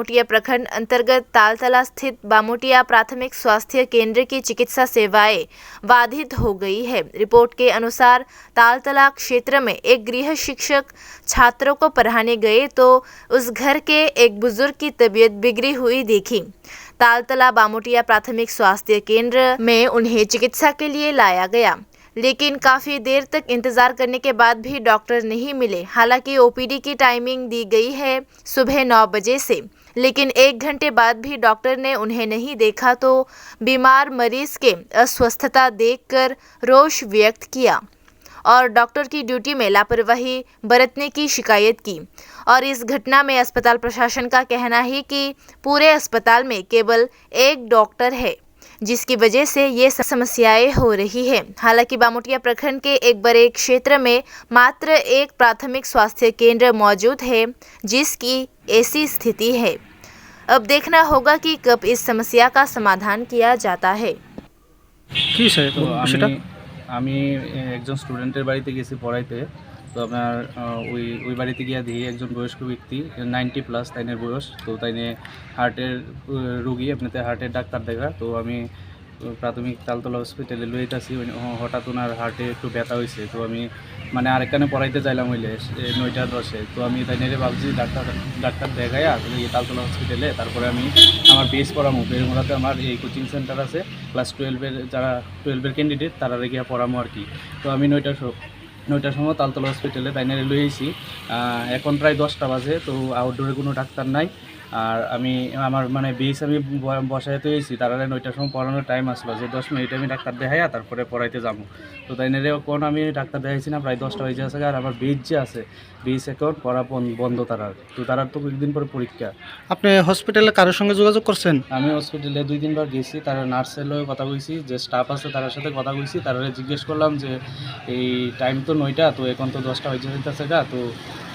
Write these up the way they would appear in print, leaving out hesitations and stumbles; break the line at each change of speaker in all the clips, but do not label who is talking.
बामोटिया प्रखंड अंतर्गत तालतला स्थित बामोटिया प्राथमिक स्वास्थ्य केंद्र की चिकित्सा सेवाएं बाधित हो गई है। रिपोर्ट के अनुसार तालतला क्षेत्र में एक गृह शिक्षक छात्रों को पढ़ाने गए तो उस घर के एक बुजुर्ग की तबीयत बिगड़ी हुई देखी। तालतला बामोटिया प्राथमिक स्वास्थ्य केंद्र में उन्हें चिकित्सा के लिए लाया गया, लेकिन काफ़ी देर तक इंतज़ार करने के बाद भी डॉक्टर नहीं मिले। हालांकि ओपीडी की टाइमिंग दी गई है सुबह 9 बजे से, लेकिन 1 घंटे बाद भी डॉक्टर ने उन्हें नहीं देखा तो बीमार मरीज के अस्वस्थता देखकर रोष व्यक्त किया और डॉक्टर की ड्यूटी में लापरवाही बरतने की शिकायत की। और इस घटना में अस्पताल प्रशासन का कहना है कि पूरे अस्पताल में केवल एक डॉक्टर है, जिसकी वजह से ये समस्याएं हो रही है। हालांकि बामोटिया प्रखंड के एक बड़े क्षेत्र में मात्र एक प्राथमिक स्वास्थ्य केंद्र मौजूद है, जिसकी ऐसी स्थिति है। अब देखना होगा कि कब इस समस्या का समाधान किया जाता है।
আমি একজন স্টুডেন্টের বাড়িতে গেছি পড়াইতে। তো আপনার ওই বাড়িতে গিয়ে দেখি একজন বয়স্ক ব্যক্তি 90+ তাইনের বয়স। তো তাইনে হার্টের রোগী, আপনাতে হার্টের ডাক্তার দেখা। তো আমি প্রাথমিক তালতলা হসপিটালে লইতেছি, হঠাৎ ওনার হার্টে একটু ব্যথা হয়েছে। তো আমি মানে আরেকখানে পড়াইতে চাইলাম হইলে 9টা-10-এ। তো আমি তাইনেরে ভাবছি ডাক্তার দেখাইয়া তালতলা হসপিটালে তারপরে আমি আমার বেস পড়ামো। বেরমোড়াতে আমার এই কোচিং সেন্টার আছে, ক্লাস 12-এর যারা 12-এর ক্যান্ডিডেট তারা গিয়া পড়ামো আর কি। তো আমি 9টার সময় তালতলা হসপিটালে তাইনেরে লই আইছি। এখন প্রায় 10টা বাজে। তো আউটডোরে কোনো ডাক্তার নাই। আর আমি আমার মানে বেস আমি বসাইতে হয়েছি, তারা 9টার সময় পড়ানোর টাইম আসলো যে 10 মিনিট আমি ডাক্তার দেখাইয়া তারপরে পড়াইতে যাবো। তো তাই নিয়ে কোন আমি ডাক্তার দেখাইছি না, প্রায় 10টা হয়ে যাচ্ছে। আর আমার বেস যে আছে, বেস এখন পড়া বন্ধ তারার। তো তারার তো কয়েকদিন পরে পরীক্ষা।
আপনি হসপিটালে কারোর সঙ্গে যোগাযোগ করছেন?
আমি হসপিটালে 2-3 বার গেছি, তারা নার্সের লগে কথা কইছি, যে স্টাফ আছে তার সাথে কথা কইছি। তারা জিজ্ঞেস করলাম যে এই টাইম তো 9টা, তো এখন তো 10টা হয়ে যাচ্ছে গা। তো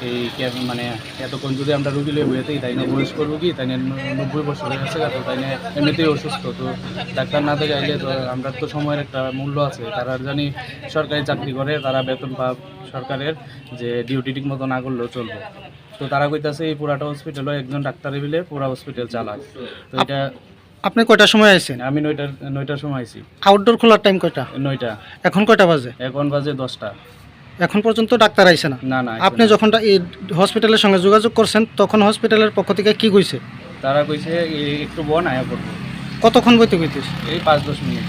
এই মানে এতক্ষণ যদি আমরা রুগী লয়ে বইতে তাই নিয়ে বয়স্ক রুগী, তাই নিয়ে 90 বছর হয়ে গেছে গা। তো তাই নিয়ে এমনিতেই অসুস্থ। তো ডাক্তার না দেখে আইলে তো আমরা তো সময়ের একটা মূল্য আছে। তারা জানি সরকারি চাকরি করে, তারা বেতন পাব সরকারের, যে ডিউটি ঠিক মতো না করলেও চলবে। তো তারা কইতাছে এই পুরাটা হসপিটালও একজন ডাক্তারে মিলে পুরা হসপিটাল চালায়। তো এটা
আপনি কয়টার সময় আইছেন?
আমি 9টার সময় আইছি।
আউটডোর খোলার টাইম কয়টা?
9টা।
এখন কয়টা বাজে?
এখন বাজে 10টা।
এখন পর্যন্ত ডাক্তার আইছে না?
না।
আপনি যখন এই হসপিটালের সঙ্গে যোগাযোগ করছেন তখন হসপিটালের পক্ষ থেকে কি কইছে?
তারা কইছে একটু বন আয়া পড়বো।
কতক্ষণ বইতে কইতেছে?
এই 5-10 মিনিট।